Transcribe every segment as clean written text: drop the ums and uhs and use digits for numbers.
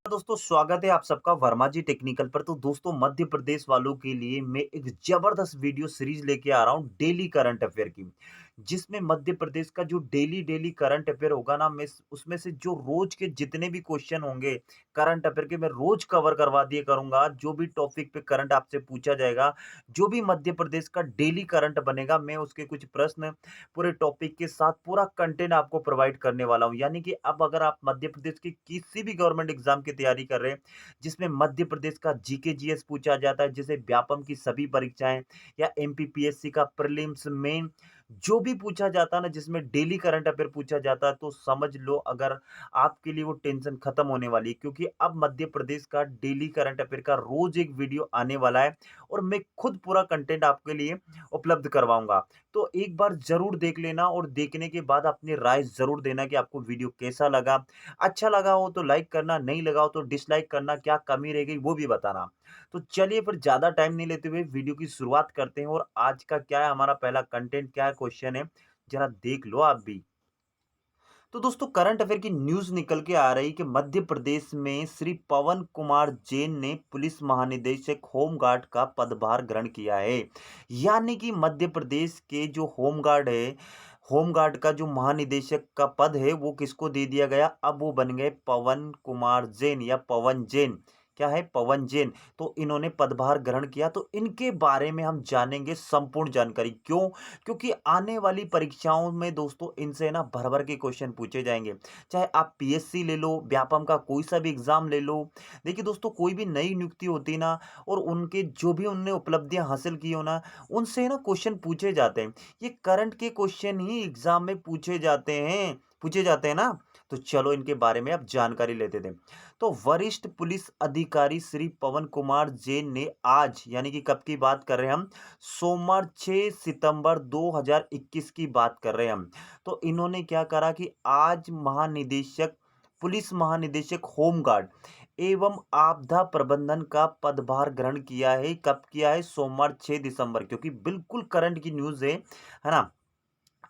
दोस्तों, स्वागत है आप सबका वर्मा जी टेक्निकल पर। तो दोस्तों, मध्य प्रदेश वालों के लिए मैं एक जबरदस्त वीडियो सीरीज लेके आ रहा हूँ डेली करंट अफेयर की, जिसमें मध्य प्रदेश का जो डेली डेली करंट अफेयर होगा ना, मैं उसमें से जो रोज के जितने भी क्वेश्चन होंगे करंट अफेयर के, मैं रोज कवर करवा दिए करूंगा। जो भी टॉपिक पे करंट आपसे पूछा जाएगा, जो भी मध्य प्रदेश का डेली करंट बनेगा, मैं उसके कुछ प्रश्न पूरे टॉपिक के साथ पूरा कंटेंट आपको प्रोवाइड करने वाला हूँ। यानी कि अब अगर आप मध्य प्रदेश की किसी भी गवर्नमेंट एग्जाम की तैयारी कर रहे हैं, जिसमें मध्य प्रदेश का जीके जीएस पूछा जाता है, जैसे व्यापम की सभी परीक्षाएं या एमपीपीएससी का प्रीलिम्स मेन, जो भी पूछा जाता है ना, जिसमें डेली करंट अफेयर पूछा जाता है, तो समझ लो अगर आपके लिए वो टेंशन खत्म होने वाली है, क्योंकि अब मध्य प्रदेश का डेली करंट अफेयर का रोज एक वीडियो आने वाला है और मैं खुद पूरा कंटेंट आपके लिए उपलब्ध करवाऊंगा। तो एक बार जरूर देख लेना और देखने के बाद अपनी राय जरूर देना कि आपको वीडियो कैसा लगा। अच्छा लगा हो तो लाइक करना, नहीं लगा हो तो डिसलाइक करना, क्या कमी रह गई वो भी बताना। तो चलिए फिर ज्यादा टाइम नहीं लेते हुए वीडियो की शुरुआत करते हैं। और आज का क्या है, हमारा पहला कंटेंट क्या है, क्वेश्चन है, जरा देख लो आप भी। तो दोस्तों, करंट अफेयर की न्यूज निकल के आ रही कि मध्य प्रदेश में श्री पवन कुमार जैन ने पुलिस महानिदेशक होमगार्ड का पदभार ग्रहण किया है। यानी कि मध्य प्रदेश के जो होमगार्ड है, होमगार्ड का जो महानिदेशक का पद है, वो किसको दे दिया गया, अब वो बन गए पवन कुमार जैन या पवन जैन। क्या है, पवन जैन। तो इन्होंने पदभार ग्रहण किया, तो इनके बारे में हम जानेंगे संपूर्ण जानकारी। क्यों? क्योंकि आने वाली परीक्षाओं में दोस्तों इनसे ना भर भर के क्वेश्चन पूछे जाएंगे। चाहे आप पीएससी ले लो, व्यापम का कोई सा भी एग्जाम ले लो। देखिए दोस्तों, कोई भी नई नियुक्ति होती है ना, और उनके जो भी उनने उपलब्धियां हासिल की हो ना, उनसे ना क्वेश्चन पूछे जाते हैं। ये करंट के क्वेश्चन ही एग्जाम में पूछे जाते हैं ना। तो चलो इनके बारे में अब जानकारी लेते थे। तो वरिष्ठ पुलिस अधिकारी श्री पवन कुमार जैन ने आज, यानी कि कब की बात कर रहे हैं हम, सोमवार 6 सितंबर 2021 की बात कर रहे हैं हम। तो इन्होंने क्या करा कि आज पुलिस महानिदेशक होमगार्ड एवं आपदा प्रबंधन का पदभार ग्रहण किया है। कब किया है? सोमवार 6 दिसंबर, क्योंकि बिल्कुल करंट की न्यूज है ना।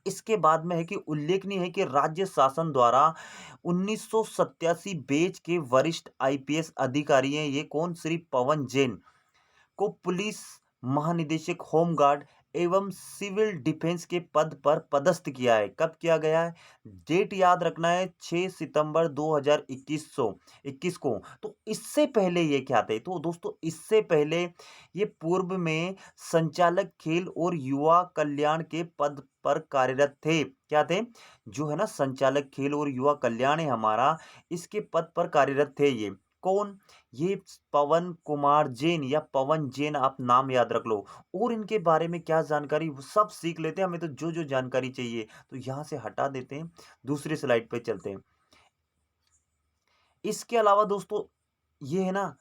इसके बाद में है कि उल्लेखनीय है कि राज्य शासन द्वारा 1987 बैच के वरिष्ठ आईपीएस अधिकारी हैं, ये कौन, श्री पवन जैन, को पुलिस महानिदेशक होमगार्ड एवं सिविल डिफेंस के पद पर पदस्थ किया है। कब किया गया है? डेट याद रखना है, 6 सितंबर 2021 को। तो इससे पहले ये क्या थे? तो दोस्तों, इससे पहले ये पूर्व में संचालक खेल और युवा कल्याण के पद पर कार्यरत थे। क्या थे? जो है ना, संचालक खेल और युवा कल्याण है हमारा, इसके पद पर कार्यरत थे ये। कौन? ये पवन कुमार जैन या पवन जैन, आप नाम याद रख लो। और इनके बारे में क्या जानकारी, वो सब सीख लेते हैं। हमें तो जो जो जानकारी चाहिए, तो यहां से हटा देते हैं, दूसरी स्लाइड पे चलते हैं। इसके अलावा दोस्तों, ये है ना,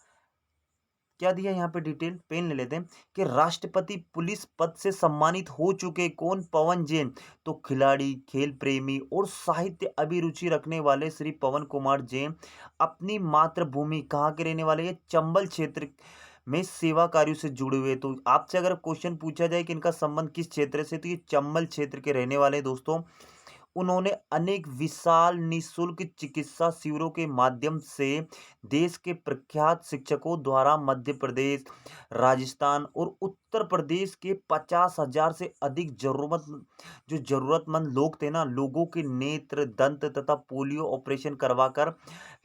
क्या दिया यहाँ पे डिटेल, पेन ले लेते हैं, कि राष्ट्रपति पुलिस पद से सम्मानित हो चुके कौन, पवन जैन। तो खिलाड़ी, खेल प्रेमी और साहित्य अभिरुचि रखने वाले श्री पवन कुमार जैन अपनी मातृभूमि कहाँ के रहने वाले हैं? चंबल क्षेत्र में सेवा कार्यों से जुड़े हुए। तो आपसे अगर क्वेश्चन पूछा जाए कि इनका संबंध किस क्षेत्र से, तो ये चंबल क्षेत्र के रहने वाले हैं दोस्तों। उन्होंने अनेक विशाल निशुल्क चिकित्सा शिविरों के माध्यम से देश के प्रख्यात शिक्षकों द्वारा मध्य प्रदेश, राजस्थान और उत्तर प्रदेश के 50,000 से अधिक जरूरतमंद लोग थे ना, लोगों के नेत्र, दंत तथा पोलियो ऑपरेशन करवाकर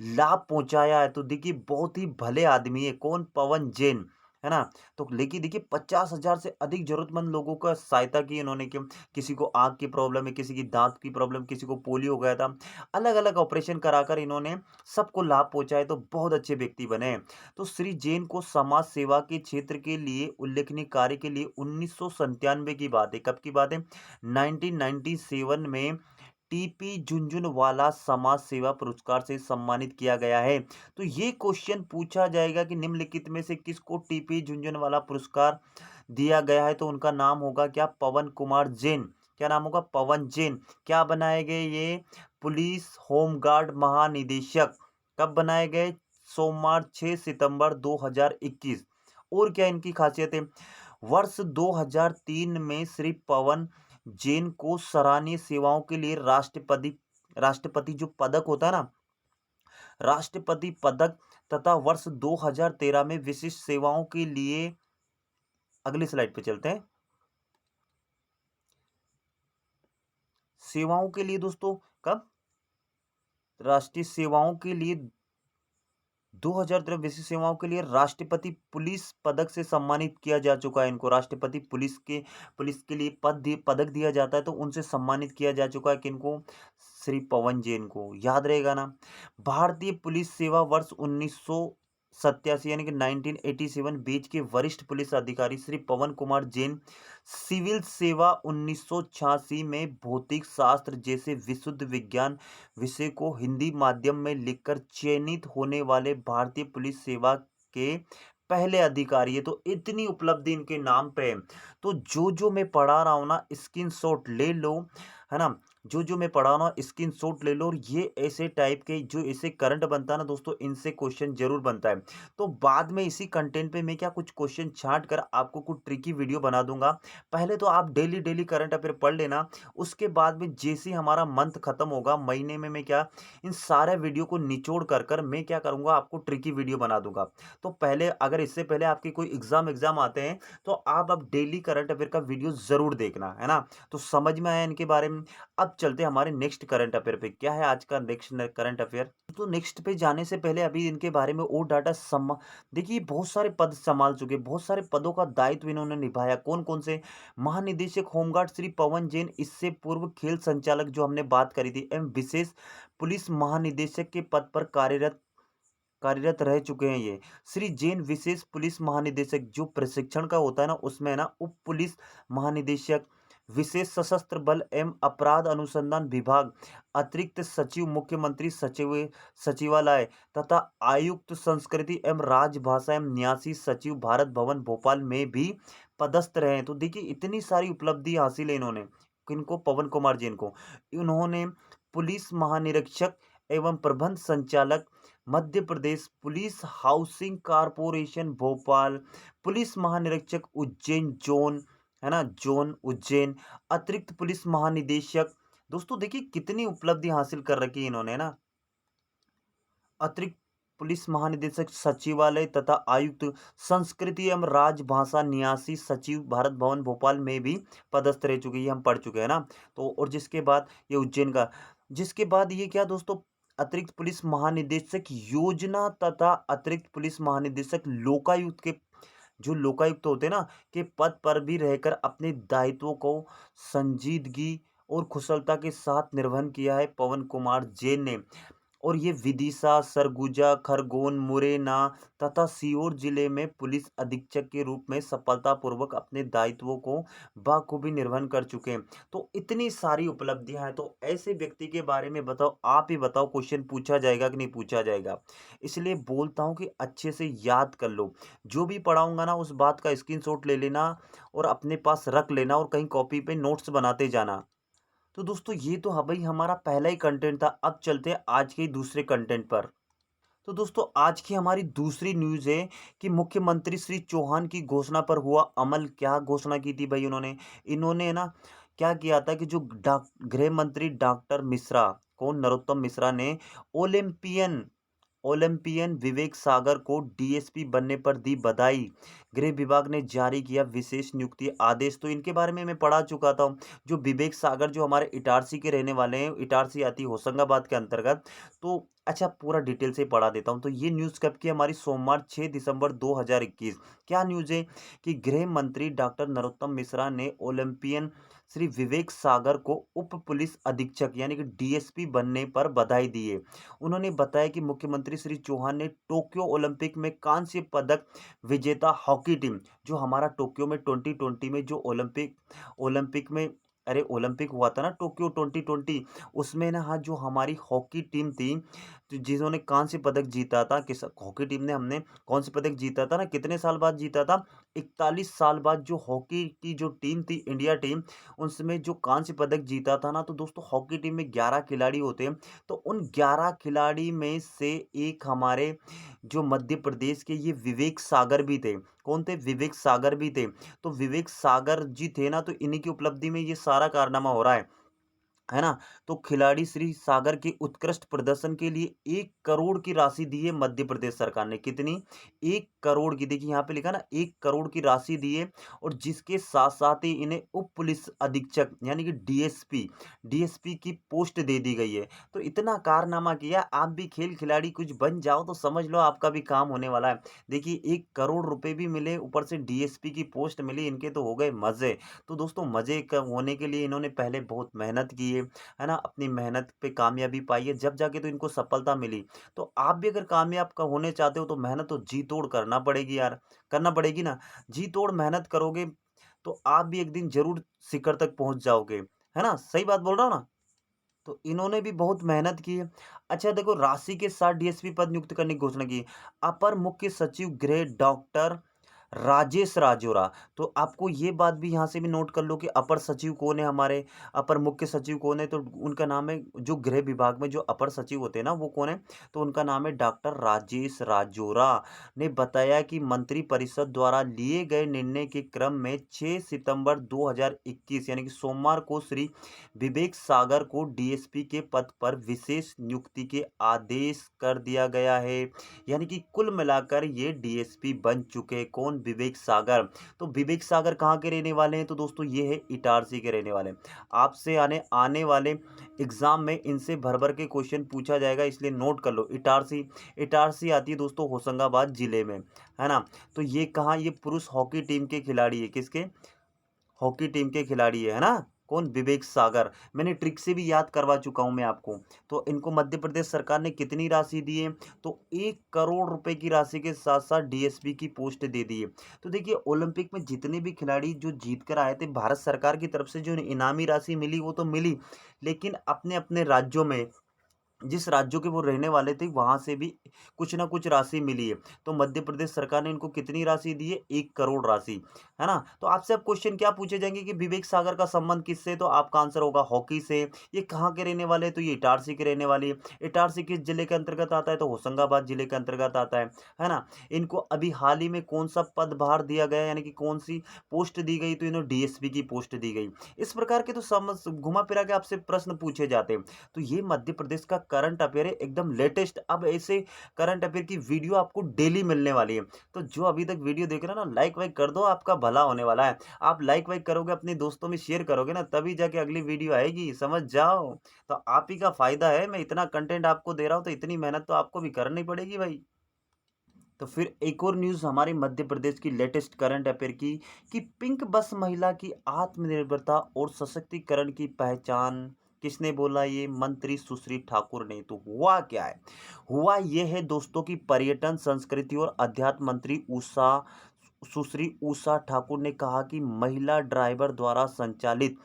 लाभ पहुंचाया है। तो देखिए, बहुत ही भले आदमी है कौन, पवन जैन, है ना। तो लेकिन देखिए, 50,000 से अधिक जरूरतमंद लोगों का सहायता की इन्होंने। क्यों? किसी को आंख की प्रॉब्लम है, किसी की दांत की प्रॉब्लम, किसी को पोलियो हो गया था, अलग अलग ऑपरेशन कराकर इन्होंने सबको लाभ पहुंचाए। तो बहुत अच्छे व्यक्ति बने हैं। तो श्री जैन को समाज सेवा के क्षेत्र के लिए उल्लेखनीय कार्य के लिए 1997 की बात है। कब की बात है? 1997 में टीपी झुनझुनवाला समाज सेवा पुरस्कार से सम्मानित किया गया है। तो ये क्वेश्चन पूछा जाएगा कि निम्नलिखित में से किसको टीपी झुनझुनवाला पुरस्कार दिया गया है? तो उनका नाम होगा क्या? पवन कुमार जैन। क्या नाम होगा? पवन जैन। क्या बनाए गए ये? पुलिस होमगार्ड महानिदेशक। कब बनाए गए? सोमवार 6 सितंबर 2021। और क्या इनकी खासियत है? वर्ष 2003 में श्री पवन जैन को सराहनीय सेवाओं के लिए राष्ट्रपति राष्ट्रपति जो पदक होता है ना, राष्ट्रपति पदक तथा वर्ष 2013 में विशिष्ट सेवाओं के लिए, अगली स्लाइड पे चलते हैं। सेवाओं के लिए दोस्तों कब, राष्ट्रीय सेवाओं के लिए 2013 विशिष्ट सेवाओं के लिए राष्ट्रपति पुलिस पदक से सम्मानित किया जा चुका है इनको। राष्ट्रपति पुलिस के लिए पदक दिया जाता है, तो उनसे सम्मानित किया जा चुका है किनको, श्री पवन जैन को। याद रहेगा ना। भारतीय पुलिस सेवा वर्ष 1987 यानी कि 1987 बीच के वरिष्ठ पुलिस अधिकारी श्री पवन कुमार जैन सिविल सेवा 1986 में भौतिक शास्त्र जैसे विशुद्ध विज्ञान विषय को हिंदी माध्यम में लिखकर चयनित होने वाले भारतीय पुलिस सेवा के पहले अधिकारी है। तो इतनी उपलब्धि इनके नाम पे है। तो जो जो मैं पढ़ा रहा हूं ना, स्क्रीनशॉट ले लो, है ना। जो जो मैं पढ़ा रहा हूं स्क्रीनशॉट ले लो, और ये ऐसे टाइप के जो ऐसे करंट बनता है ना दोस्तों, इनसे क्वेश्चन जरूर बनता है। तो बाद में इसी कंटेंट पे मैं क्या कुछ क्वेश्चन छांट कर आपको कुछ ट्रिकी वीडियो बना दूंगा। पहले तो आप डेली डेली करंट अफेयर पढ़ लेना, उसके बाद में जैसे ही हमारा मंथ खत्म होगा, महीने में मैं क्या इन सारे वीडियो को निचोड़ कर कर मैं क्या करूंगा, आपको ट्रिकी वीडियो बना दूंगा। तो पहले अगर इससे पहले आपके कोई एग्जाम आते हैं, तो आप अब डेली करंट अफेयर का वीडियो जरूर देखना, है ना। तो समझ में आया इनके बारे में। अब चलते हैं हमारे नेक्स्ट करंट अफेयर पे। क्या है आज का नेक्स्ट करंट अफेयर। तो नेक्स्ट पे जाने से पहले अभी इनके बारे में और डाटा देखिए, बहुत सारे पद संभाल चुके, बहुत सारे पदों का दायित्व इन्होंने निभाया। कौन कौन से, महानिदेशक होमगार्ड श्री पवन जैन, इससे पूर्व खेल संचालक जो हमने बात करी थी, एवं विशेष पुलिस महानिदेशक के पद पर कार्यरत रह चुके हैं ये। श्री जैन विशेष पुलिस महानिदेशक जो प्रशिक्षण का होता है ना, उसमें है ना उप पुलिस महानिदेशक, विशेष सशस्त्र बल एवं अपराध अनुसंधान विभाग, अतिरिक्त सचिव मुख्यमंत्री सचिवालय तथा आयुक्त संस्कृति एवं राजभाषा एवं न्यासी सचिव भारत भवन भोपाल में भी पदस्थ रहे हैं। तो देखिए, इतनी सारी उपलब्धि हासिल है इन्होंने। किनको, पवन कुमार जैन को। इन्होंने पुलिस महानिरीक्षक एवं प्रबंध संचालक Madhya Pradesh, police housing corporation Bhopal, police महानिरीक्षक उज्जैन जोन, है ना, जोन उज्जैन, अतिरिक्त पुलिस महानिदेशक। दोस्तों देखिए, कितनी उपलब्धि हासिल कर रखी है इन्होंने, है ना। अतिरिक्त पुलिस महानिदेशक सचिवालय तथा आयुक्त संस्कृति एवं राजभाषा न्यासी सचिव भारत भवन भोपाल में भी पदस्थ रह चुके, ये हम पढ़ चुके हैं ना। तो और जिसके बाद ये उज्जैन का, जिसके बाद ये क्या दोस्तों, अतिरिक्त पुलिस महानिदेशक योजना तथा अतिरिक्त पुलिस महानिदेशक लोकायुक्त के, जो लोकायुक्त होते हैं ना, के पद पर भी रहकर अपने दायित्वों को संजीदगी और कुशलता के साथ निर्वहन किया है पवन कुमार जैन ने। और ये विदिशा, सरगुजा, खरगोन, मुरैना तथा सीहोर जिले में पुलिस अधीक्षक के रूप में सफलतापूर्वक अपने दायित्वों को बखूबी निर्वहन कर चुके हैं। तो इतनी सारी उपलब्धियां हैं। तो ऐसे व्यक्ति के बारे में बताओ, आप ही बताओ, क्वेश्चन पूछा जाएगा कि नहीं पूछा जाएगा। इसलिए बोलता हूं कि अच्छे से याद कर लो। जो भी पढ़ाऊंगा ना, उस बात का स्क्रीनशॉट ले लेना और अपने पास रख लेना, और कहीं कॉपी पे नोट्स बनाते जाना। तो दोस्तों, ये तो हाँ भाई हमारा पहला ही कंटेंट था। अब चलते हैं आज के दूसरे कंटेंट पर। तो दोस्तों, आज की हमारी दूसरी न्यूज़ है कि मुख्यमंत्री श्री चौहान की घोषणा पर हुआ अमल। क्या घोषणा की थी भाई उन्होंने, ना क्या किया था कि जो गृह मंत्री डॉक्टर मिश्रा, कौन, नरोत्तम मिश्रा ने ओलंपियन ओलंपियन विवेक सागर को डीएसपी बनने पर दी बधाई। गृह विभाग ने जारी किया विशेष नियुक्ति आदेश। तो इनके बारे में मैं पढ़ा चुका था। जो विवेक सागर जो हमारे इटारसी के रहने वाले हैं, इटारसी आती है होशंगाबाद के अंतर्गत। तो अच्छा, पूरा डिटेल से पढ़ा देता हूं। तो ये न्यूज़ कब की, हमारी सोमवार 6 दिसंबर 2021। क्या न्यूज़ है कि गृह मंत्री डॉक्टर नरोत्तम मिश्रा ने ओलंपियन श्री विवेक सागर को उप पुलिस अधीक्षक यानी कि डीएसपी बनने पर बधाई दी है। उन्होंने बताया कि मुख्यमंत्री श्री चौहान ने टोक्यो ओलंपिक में कांस्य पदक विजेता हॉकी टीम, जो हमारा टोक्यो में 2020 में जो ओलंपिक में, अरे ओलंपिक हुआ था ना टोक्यो 2020, उसमें ना, हाँ, जो हमारी हॉकी टीम थी, तो जिन्होंने कांस्य पदक जीता था, किस हॉकी टीम ने, हमने कौन सा पदक जीता था ना, कितने साल बाद जीता था, 41 साल बाद। जो हॉकी की जो टीम थी, इंडिया टीम, उसमें जो कांस्य पदक जीता था ना। तो दोस्तों, हॉकी टीम में 11 खिलाड़ी होते हैं। तो उन 11 खिलाड़ी में से एक हमारे जो मध्य प्रदेश के ये विवेक सागर भी थे। कौन थे, विवेक सागर भी थे। तो विवेक सागर जी थे ना, तो इन्हीं की उपलब्धि में ये सारा कारनामा हो रहा है। है ना? तो खिलाड़ी श्री सागर के उत्कृष्ट प्रदर्शन के लिए 1 करोड़ की राशि दी है मध्य प्रदेश सरकार ने। कितनी? 1 करोड़ की। देखिए यहाँ पे लिखा ना 1 करोड़ की राशि दी है और जिसके साथ-साथ ही इन्हें उप पुलिस अधीक्षक यानी कि डीएसपी की पोस्ट दे दी गई है। तो इतना कारनामा किया, आप भी खेल खिलाड़ी कुछ बन जाओ तो समझ लो आपका भी काम होने वाला है। देखिए 1 करोड़ रुपए भी मिले, ऊपर से डीएसपी की पोस्ट मिली, इनके तो हो गए मज़े। तो दोस्तों मज़े क होने के लिए इन्होंने पहले बहुत मेहनत की है ना? अपनी मेहनत पे कामयाबी पाई है, जब जाके तो इनको सफलता मिली। तो आप भी अगर कामयाब क होने चाहते हो तो मेहनत तो जी तोड़ करना पड़ेगी यार, करना पड़ेगी ना। जी तोड़ मेहनत करोगे तो आप भी एक दिन ज़रूर शिखर तक पहुँच जाओगे, है ना? सही बात बोल रहा हूँ ना? तो इन्होंने भी बहुत मेहनत की है। अच्छा देखो राशि के साथ डीएसपी पद नियुक्त करने की घोषणा की। अपर मुख्य सचिव गृह डॉक्टर राजेश राजौरा। तो आपको ये बात भी यहाँ से भी नोट कर लो कि अपर सचिव कौन है हमारे, अपर मुख्य सचिव कौन है, तो उनका नाम है जो गृह विभाग में जो अपर सचिव होते हैं ना वो कौन है, तो उनका नाम है डॉक्टर राजेश राजौरा। ने बताया कि मंत्रिपरिषद द्वारा लिए गए निर्णय के क्रम में 6 सितंबर 2021 यानी कि सोमवार को श्री विवेक सागर को डीएसपी के पद पर विशेष नियुक्ति के आदेश कर दिया गया है। यानी कि कुल मिलाकर ये डीएसपी बन चुके हैं। कौन? विवेक सागर। तो विवेक सागर कहाँ के रहने वाले हैं? तो दोस्तों ये है इटारसी के रहने वाले हैं। आपसे आने आने वाले एग्जाम में इनसे भर भर के क्वेश्चन पूछा जाएगा, इसलिए नोट कर लो। इटारसी, इटारसी आती है दोस्तों होशंगाबाद जिले में, है ना? तो ये कहाँ? ये पुरुष हॉकी टीम के खिलाड़ी है। किसके? हॉकी टीम के खिलाड़ी है ना? कौन? विवेक सागर। मैंने ट्रिक से भी याद करवा चुका हूँ मैं आपको। तो इनको मध्य प्रदेश सरकार ने कितनी राशि दी है? तो 1 करोड़ रुपए की राशि के साथ-साथ डीएसपी की पोस्ट दे दी है। तो देखिए ओलंपिक में जितने भी खिलाड़ी जो जीत कर आए थे, भारत सरकार की तरफ से जो इनामी राशि मिली वो तो मिली, लेकिन अपने-अपने राज्यों में जिस राज्यों के वो रहने वाले थे वहाँ से भी कुछ ना कुछ राशि मिली है। तो मध्य प्रदेश सरकार ने इनको कितनी राशि दी है? 1 करोड़ राशि, है ना? तो आपसे अब क्वेश्चन क्या पूछे जाएँगे कि विवेक सागर का संबंध किससे? तो आपका आंसर होगा हॉकी से। ये कहाँ के रहने वाले हैं? तो ये इटारसी के रहने वाले हैं। इटारसी किस जिले के अंतर्गत आता है? तो होशंगाबाद जिले के अंतर्गत आता है ना? इनको अभी हाल ही में कौन-सा पदभार दिया गया है यानी कि कौन-सी पोस्ट दी गई? तो इन्हें डीएसपी की पोस्ट दी गई। इस प्रकार के तो समझ घुमा-फिरा के आपसे प्रश्न पूछे जाते हैं। तो ये मध्य प्रदेश का करंट अफेयर है एकदम लेटेस्ट। अब ऐसे करंट अफेयर की वीडियो आपको डेली मिलने वाली है। तो जो अभी तक वीडियो देख रहे हैं ना लाइक वाइक कर दो, आपका भला होने वाला है। आप लाइक वाइक करोगे, अपने दोस्तों में शेयर करोगे ना तभी जाके अगली वीडियो आएगी, समझ जाओ। तो आप ही का फायदा है, मैं इतना कंटेंट आपको दे रहा हूँ तो इतनी मेहनत तो आपको भी करनी पड़ेगी भाई। तो फिर एक और न्यूज़ हमारे मध्य प्रदेश की लेटेस्ट करंट अफेयर की कि पिंक बस महिला की आत्मनिर्भरता और सशक्तिकरण की पहचान। किसने बोला? ये मंत्री सुश्री ठाकुर ने। तो हुआ क्या है? हुआ ये है दोस्तों की पर्यटन संस्कृति और अध्यात्म मंत्री सुश्री उषा ठाकुर ने कहा कि महिला ड्राइवर द्वारा संचालित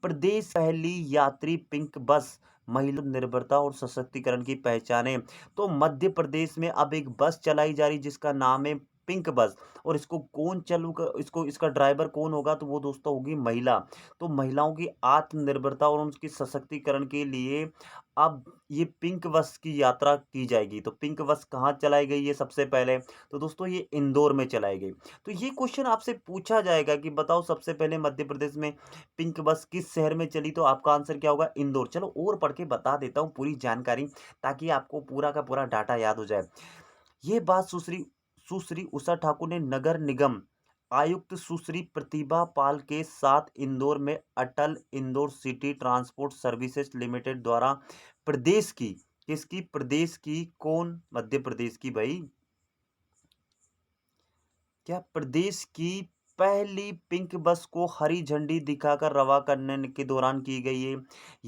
प्रदेश पहली यात्री पिंक बस महिला निर्भरता और सशक्तिकरण की पहचान है। तो मध्य प्रदेश में अब एक बस चलाई जा रही जिसका नाम है पिंक बस, और इसको कौन चलू इसको इसका ड्राइवर कौन होगा? तो वो दोस्तों होगी महिला। तो महिलाओं की आत्मनिर्भरता और उनकी सशक्तिकरण के लिए अब ये पिंक बस की यात्रा की जाएगी। तो पिंक बस कहाँ चलाई गई है सबसे पहले? तो दोस्तों ये इंदौर में चलाई गई। तो ये क्वेश्चन आपसे पूछा जाएगा कि बताओ सबसे पहले मध्य प्रदेश में पिंक बस किस शहर में चली? तो आपका आंसर क्या होगा? इंदौर। चलो और पढ़ के बता देता हूँ पूरी जानकारी, ताकि आपको पूरा का पूरा डाटा याद हो जाए। ये बात सुश्री सुश्री उषा ठाकुर ने नगर निगम आयुक्त सुश्री प्रतिभा पाल के साथ इंदौर में Atal Indore city transport services limited द्वारा प्रदेश की, किसकी? प्रदेश की। कौन? मध्य प्रदेश की भाई। क्या? प्रदेश की पहली पिंक बस को हरी झंडी दिखाकर रवा करने के दौरान की गई है।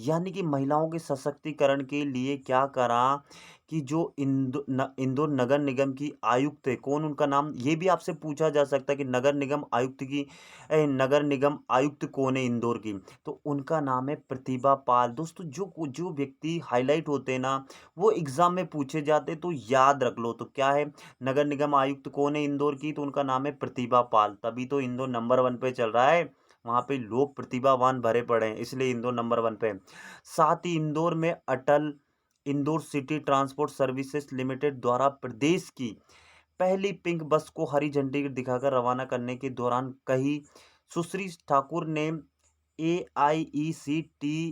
यानी कि महिलाओं के सशक्तिकरण के लिए क्या करा कि जो इंदौर नगर निगम की आयुक्त है, कौन उनका नाम ये भी आपसे पूछा जा सकता है कि नगर निगम आयुक्त की नगर निगम आयुक्त कौन है इंदौर की? तो उनका नाम है प्रतिभा पाल। दोस्तों जो जो व्यक्ति हाईलाइट होते हैं ना वो एग्जाम में पूछे जाते हैं, तो याद रख लो। तो क्या है? नगर निगम आयुक्त कौन है इंदौर की? तो उनका नाम है प्रतिभा पाल। तभी तो इंदौर नंबर 1 पे चल रहा है। वहाँ पे लोग प्रतिभावान भरे पड़े हैं, इसलिए इंदौर नंबर 1 पे है। साथ ही इंदौर में Atal Indore city transport services limited द्वारा प्रदेश की पहली पिंक बस को हरी झंडी दिखाकर रवाना करने के दौरान कही सुश्री ठाकुर ने AIECTSL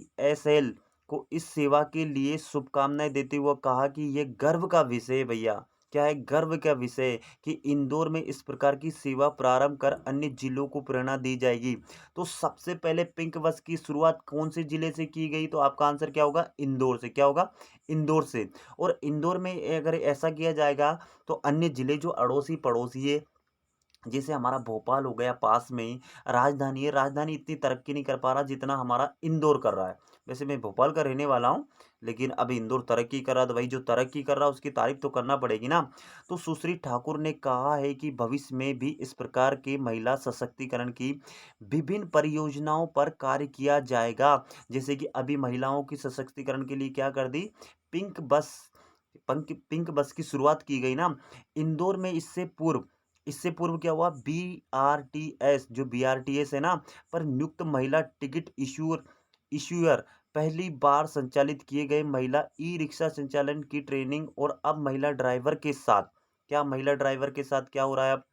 को इस सेवा के लिए शुभकामनाएं देते हुए कहा कि ये गर्व का विषय है भैया। क्या है? गर्व का विषय है कि इंदौर में इस प्रकार की सेवा प्रारंभ कर अन्य जिलों को प्रेरणा दी जाएगी। तो सबसे पहले पिंक बस की शुरुआत कौन से जिले से की गई? तो आपका आंसर क्या होगा? इंदौर से। क्या होगा? इंदौर से। और इंदौर में अगर ऐसा किया जाएगा तो अन्य जिले जो अड़ोसी पड़ोसी है, जैसे हमारा भोपाल हो गया पास में ही, राजधानी है, राजधानी इतनी तरक्की नहीं कर पा रहा जितना हमारा इंदौर कर रहा है। वैसे मैं भोपाल का रहने वाला हूँ, लेकिन अब इंदौर तरक्की कर रहा है, तो भाई जो तरक्की कर रहा है उसकी तारीफ तो करना पड़ेगी ना। तो सुश्री ठाकुर ने कहा है कि भविष्य में भी इस प्रकार के महिला सशक्तिकरण की विभिन्न परियोजनाओं पर कार्य किया जाएगा। जैसे कि अभी महिलाओं की सशक्तिकरण के लिए क्या कर दी? पिंक बस, पिंक बस की शुरुआत की गई ना इंदौर में। इससे पूर्व क्या हुआ? बीआरटीएस, जो बीआरटीएस है ना, पर नियुक्त महिला टिकट इश्यूअर पहली बार संचालित किए गए महिला ई रिक्शा संचालन की ट्रेनिंग। और अब महिला ड्राइवर के साथ क्या? महिला ड्राइवर के साथ क्या हो रहा है अब?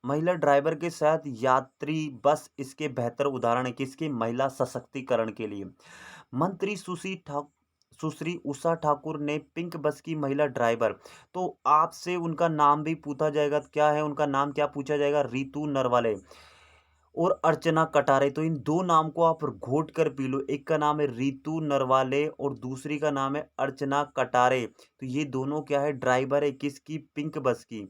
महिला ड्राइवर के साथ यात्री बस इसके बेहतर उदाहरण है। किसके? महिला सशक्तिकरण के लिए। मंत्री सुश्री उषा ठाकुर ने पिंक बस की महिला ड्राइवर, तो आपसे उनका नाम भी पूछा जाएगा। क्या है उनका नाम? क्या पूछा जाएगा? रितु नरवाले और अर्चना कटारे। तो इन दो नाम को आप घोट कर पी लो। एक का नाम है रितु नरवाले और दूसरी का नाम है अर्चना कटारे। तो ये दोनों क्या है? ड्राइवर है। किसकी? पिंक बस की।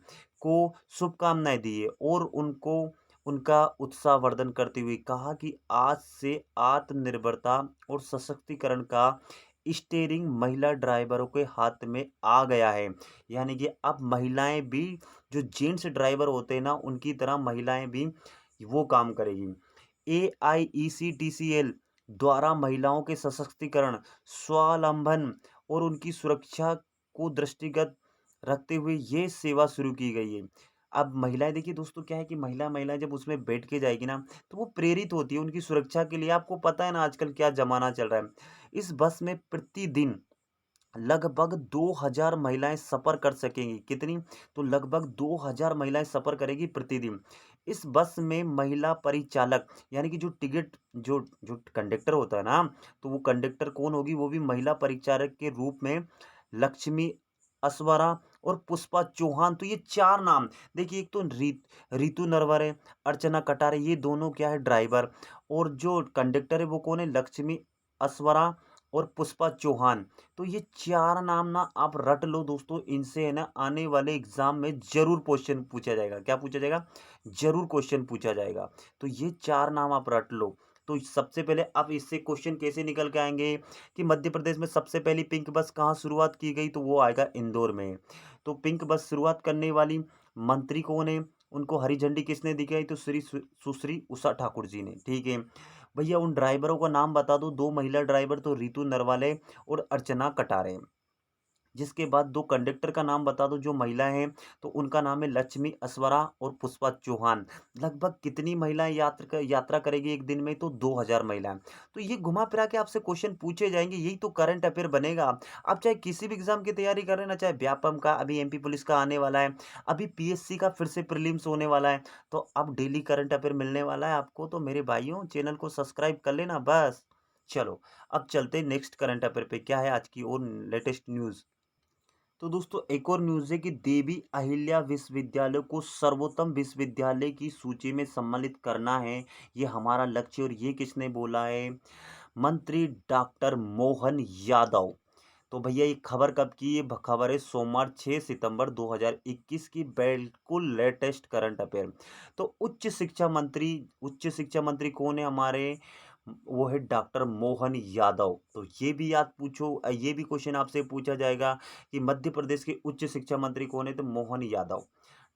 को शुभकामनाएं दी है और उनको उनका उत्साहवर्धन करते हुए कहा कि आज से आत्मनिर्भरता और सशक्तिकरण का स्टीयरिंग महिला ड्राइवरों के हाथ में आ गया है। यानी कि अब महिलाएं भी, जो जेंट्स ड्राइवर होते हैं ना, उनकी तरह महिलाएं भी वो काम करेगी। AIECTCL द्वारा महिलाओं के सशक्तिकरण, स्वावलंबन और उनकी सुरक्षा को दृष्टिगत रखते हुए ये सेवा शुरू की गई है। अब महिलाएं, देखिए दोस्तों, क्या है कि महिलाएं जब उसमें बैठ के जाएगी ना, तो वो प्रेरित होती है उनकी सुरक्षा के लिए। आपको पता है ना आजकल क्या जमाना चल रहा है। इस बस में प्रतिदिन लगभग 2000 महिलाएं सफर कर सकेंगी। कितनी? तो लगभग 2000 महिलाएं सफर करेगी प्रतिदिन। इस बस में महिला परिचालक, यानी कि जो टिकट जो जो कंडक्टर होता है ना, तो वो कंडक्टर कौन होगी? वो भी महिला परिचालक के रूप में लक्ष्मी अस्वरा और पुष्पा चौहान। तो ये चार नाम देखिए। एक तो रितु नरवरे, अर्चना कटारे, ये दोनों क्या है? ड्राइवर। और जो कंडक्टर है वो कौन है? लक्ष्मी अस्वरा और पुष्पा चौहान। तो ये चार नाम ना आप रट लो दोस्तों। इनसे है ना आने वाले एग्जाम में जरूर क्वेश्चन पूछा जाएगा। क्या पूछा जाएगा? जरूर क्वेश्चन पूछा जाएगा। तो ये चार नाम आप रट लो। तो सबसे पहले अब इससे क्वेश्चन कैसे निकल के आएंगे कि मध्य प्रदेश में सबसे पहली पिंक बस कहाँ शुरुआत की गई? तो वो आएगा इंदौर में। तो पिंक बस शुरुआत करने वाली मंत्री कौन है? उनको हरी झंडी किसने दिखाई? तो सुश्री उषा ठाकुर जी ने। ठीक है भैया, उन ड्राइवरों का नाम बता दो। दो महिला ड्राइवर, तो रितु नरवाले और अर्चना कटारे। जिसके बाद दो कंडक्टर का नाम बता दो जो महिला हैं, तो उनका नाम है लक्ष्मी अस्वरा और पुष्पा चौहान। लगभग कितनी महिलाएं यात्रा करेगी एक दिन में? तो 2000 महिलाएं। तो ये घुमा फिरा के आपसे क्वेश्चन पूछे जाएंगे। यही तो करंट अफेयर बनेगा। आप चाहे किसी भी एग्जाम की तैयारी कर रहे हैं ना, चाहे व्यापम का, अभी एमपी पुलिस का आने वाला है, अभी पीएससी का फिर से प्रीलिम्स होने वाला है, तो अब डेली करंट अफेयर मिलने वाला है आपको। तो मेरे भाइयों, चैनल को सब्सक्राइब कर लेना बस। चलो, अब चलते नेक्स्ट करंट अफेयर पे। क्या है आज की और लेटेस्ट न्यूज़? तो दोस्तों, एक और न्यूज़ है कि देवी अहिल्या विश्वविद्यालय को सर्वोत्तम विश्वविद्यालय की सूची में सम्मिलित करना है। ये हमारा लक्ष्य। और ये किसने बोला है? मंत्री डॉक्टर मोहन यादव। तो भैया ये खबर कब की? ये खबर है सोमवार 6 सितंबर 2021 की। बिल्कुल लेटेस्ट करंट अफेयर। तो उच्च शिक्षा मंत्री कौन है हमारे? वो है डॉक्टर मोहन यादव। तो ये भी याद पूछो, ये भी क्वेश्चन आपसे पूछा जाएगा कि मध्य प्रदेश के उच्च शिक्षा मंत्री कौन है? तो मोहन यादव।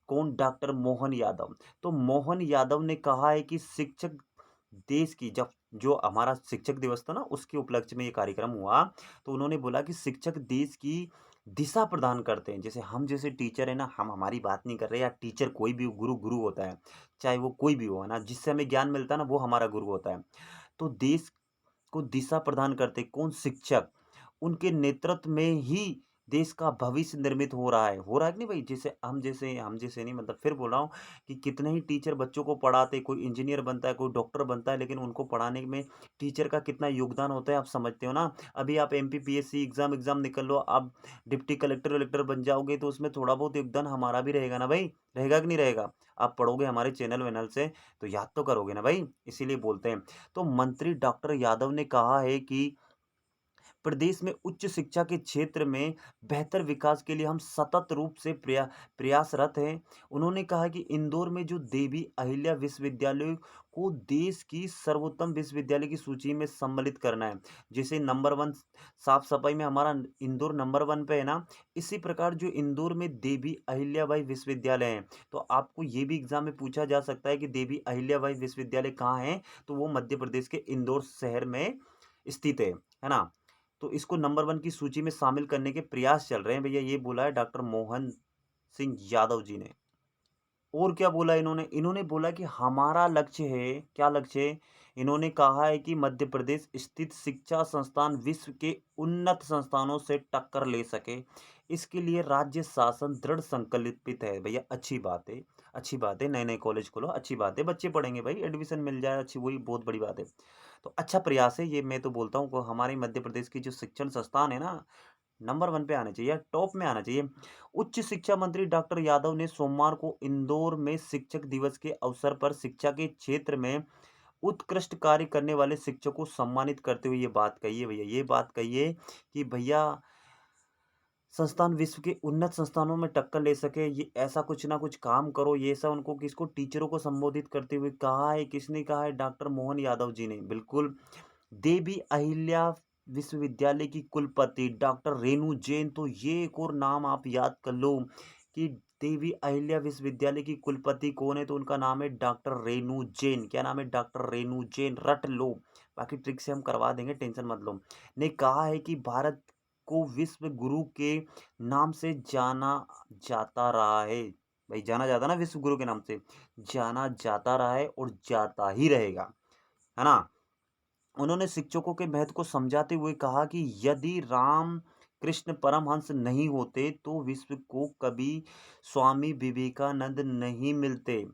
कौन? डॉक्टर मोहन यादव। तो मोहन यादव ने कहा है कि शिक्षक देश की, जब जो हमारा शिक्षक दिवस था ना, उसके उपलक्ष्य में ये कार्यक्रम हुआ। तो उन्होंने बोला कि शिक्षक देश की दिशा प्रदान करते हैं। जैसे हम जैसे टीचर है ना, हम हमारी बात नहीं कर रहे, या टीचर कोई भी हो, गुरु गुरु होता है। चाहे वो कोई भी हो, है ना, जिससे हमें ज्ञान मिलता है ना, वो हमारा गुरु होता है। तो देश को दिशा प्रदान करते कौन? शिक्षक। उनके नेतृत्व में ही देश का भविष्य निर्मित हो रहा है कि नहीं भाई? हम जैसे नहीं, मतलब फिर बोल रहा हूँ कि कितने ही टीचर बच्चों को पढ़ाते, कोई इंजीनियर बनता है, कोई डॉक्टर बनता है, लेकिन उनको पढ़ाने में टीचर का कितना योगदान होता है आप समझते हो ना? अभी आप एमपीपीएससी एग्ज़ाम एग्ज़ाम निकल लो, आप डिप्टी कलेक्टर वलेक्टर बन जाओगे तो उसमें थोड़ा बहुत योगदान हमारा भी रहेगा ना भाई, रहेगा कि नहीं रहेगा? आप पढ़ोगे हमारे चैनल-वैनल से तो याद तो करोगे ना भाई, इसीलिए बोलते हैं। तो मंत्री डॉक्टर यादव ने कहा है कि प्रदेश में उच्च शिक्षा के क्षेत्र में बेहतर विकास के लिए हम सतत रूप से प्रयासरत हैं। उन्होंने कहा कि इंदौर में जो देवी अहिल्या विश्वविद्यालय को देश की सर्वोत्तम विश्वविद्यालय की सूची में सम्मिलित करना है। जैसे नंबर 1 साफ-सफाई में हमारा इंदौर नंबर 1 पे है ना, इसी प्रकार जो इंदौर में देवी अहिल्याबाई विश्वविद्यालय है, तो आपको ये भी एग्ज़ाम में पूछा जा सकता है कि देवी अहिल्याबाई विश्वविद्यालय कहाँ है? तो वो मध्य प्रदेश के इंदौर शहर में स्थित है ना? तो इसको नंबर 1 की सूची में शामिल करने के प्रयास चल रहे हैं भैया, ये बोला है डॉक्टर मोहन सिंह यादव जी ने। और क्या बोला इन्होंने? इन्होंने बोला कि हमारा लक्ष्य है, क्या लक्ष्य है? इन्होंने कहा है कि मध्य प्रदेश स्थित शिक्षा संस्थान विश्व के उन्नत संस्थानों से टक्कर ले सके। इसके लिए राज्य शासन दृढ़ संकल्पित है। भैया अच्छी बात है, अच्छी बात है, नए-नए कॉलेज खोलो, अच्छी बात है, बच्चे पढ़ेंगे भाई, एडमिशन मिल जाए अच्छी, वही बहुत बड़ी बात है। तो अच्छा प्रयास है ये, मैं तो बोलता हूँ को हमारे मध्य प्रदेश की जो शिक्षण संस्थान है ना, नंबर 1 पे आने चाहिए, टॉप में आना चाहिए। उच्च शिक्षा मंत्री डॉक्टर यादव ने सोमवार को इंदौर में शिक्षक दिवस के अवसर पर शिक्षा के क्षेत्र में उत्कृष्ट कार्य करने वाले शिक्षकों को सम्मानित करते हुए ये बात कही है भैया। ये बात कही है कि भैया संस्थान विश्व के उन्नत संस्थानों में टक्कर ले सके, ये ऐसा कुछ ना कुछ काम करो, ये ऐसा उनको किसको टीचरों को संबोधित करते हुए कहा है, किसने कहा है? डॉक्टर मोहन यादव जी ने, बिल्कुल। देवी अहिल्या विश्वविद्यालय की कुलपति डॉक्टर रेणु जैन, तो ये एक और नाम आप याद कर लो कि देवी अहिल्या विश्वविद्यालय की कुलपति कौन है, तो उनका नाम है डॉक्टर रेणु जैन। क्या नाम है? डॉक्टर रेणु जैन, रट लो, बाकी ट्रिक से हम करवा देंगे, टेंशन मत लो। ने कहा है कि भारत को विश्व गुरु के नाम से जाना जाता रहा है। भाई जाना जाता ना, विश्व गुरु के नाम से जाना जाता रहा है और जाता ही रहेगा, है ना? उन्होंने शिक्षकों के महत्व को समझाते हुए कहा कि यदि राम कृष्ण परमहंस नहीं होते तो विश्व को कभी स्वामी विवेकानंद नहीं मिलते।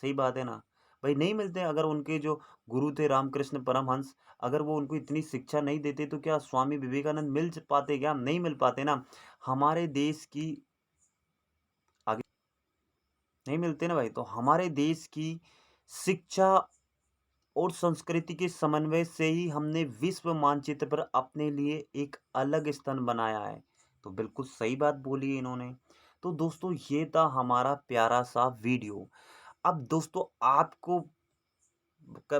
सही बात है ना भाई, नहीं मिलते। अगर उनके जो गुरु थे रामकृष्ण परमहंस, अगर वो उनको इतनी शिक्षा नहीं देते तो क्या स्वामी विवेकानंद मिल पाते? क्या नहीं मिल पाते ना? हमारे देश की आगे नहीं मिलते ना भाई, तो हमारे देश की शिक्षा और संस्कृति के समन्वय से ही हमने विश्व मानचित्र पर अपने लिए एक अलग स्थान बनाया है। तो बिल्कुल सही बात बोली है इन्होंने। तो दोस्तों ये था हमारा प्यारा सा वीडियो। अब दोस्तों आपको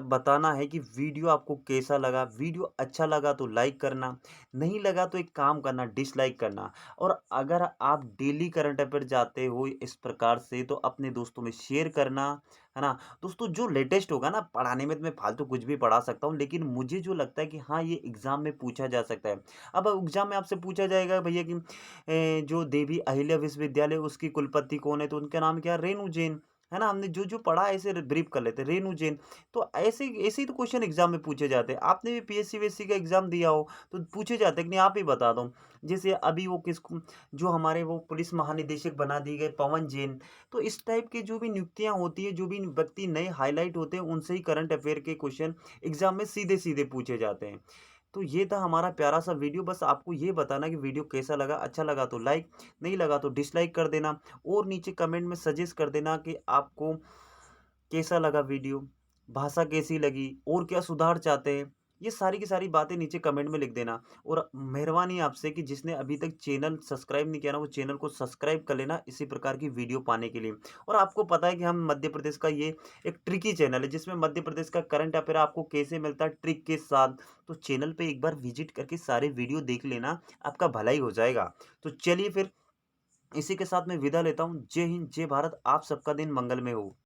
बताना है कि वीडियो आपको कैसा लगा। वीडियो अच्छा लगा तो लाइक करना, नहीं लगा तो एक काम करना, डिसलाइक करना। और अगर आप डेली करंट अफेयर जाते हो इस प्रकार से तो अपने दोस्तों में शेयर करना, है ना? दोस्तों जो लेटेस्ट होगा ना, पढ़ाने में तो मैं फालतू कुछ भी पढ़ा सकता हूँ, लेकिन मुझे जो लगता है कि हाँ ये एग्जाम में पूछा जा सकता है। अब एग्जाम में आपसे पूछा जाएगा भैया कि जो देवी अहिल्या विश्वविद्यालय उसकी कुलपति कौन है, तो उनका नाम क्या है? रेणु जैन, है ना? हमने जो जो पढ़ा है ऐसे ब्रीफ कर लेते हैं, रेणु जैन। तो ऐसे ऐसे ही तो क्वेश्चन एग्जाम में पूछे जाते हैं। आपने भी पीएससी वीएससी का एग्जाम दिया हो तो पूछे जाते हैं कि नहीं, आप ही बता दो। जैसे अभी वो किसको, जो हमारे वो पुलिस महानिदेशक बना दिए गए पवन जैन, तो इस टाइप की जो भी नियुक्तियां होती है, जो भी व्यक्ति नए हाईलाइट होते हैं, उनसे ही करंट अफेयर के क्वेश्चन एग्जाम में सीधे सीधे पूछे जाते हैं। तो ये था हमारा प्यारा सा वीडियो। बस आपको ये बताना कि वीडियो कैसा लगा। अच्छा लगा तो लाइक, नहीं लगा तो डिसलाइक कर देना। और नीचे कमेंट में सजेस्ट कर देना कि आपको कैसा लगा वीडियो, भाषा कैसी लगी और क्या सुधार चाहते हैं। ये सारी की सारी बातें नीचे कमेंट में लिख देना। और मेहरबानी आपसे कि जिसने अभी तक चैनल सब्सक्राइब नहीं किया ना, वो चैनल को सब्सक्राइब कर लेना इसी प्रकार की वीडियो पाने के लिए। और आपको पता है कि हम मध्य प्रदेश का ये एक ट्रिकी चैनल है जिसमें मध्य प्रदेश का करंट अफेयर आपको कैसे मिलता है ट्रिक के साथ। तो चैनल पे एक बार विजिट करके सारे वीडियो देख लेना, आपका भलाई हो जाएगा। तो चलिए फिर इसी के साथ मैं विदा लेता हूँ। जय हिंद, जय भारत, आप सबका दिन मंगलमय हो।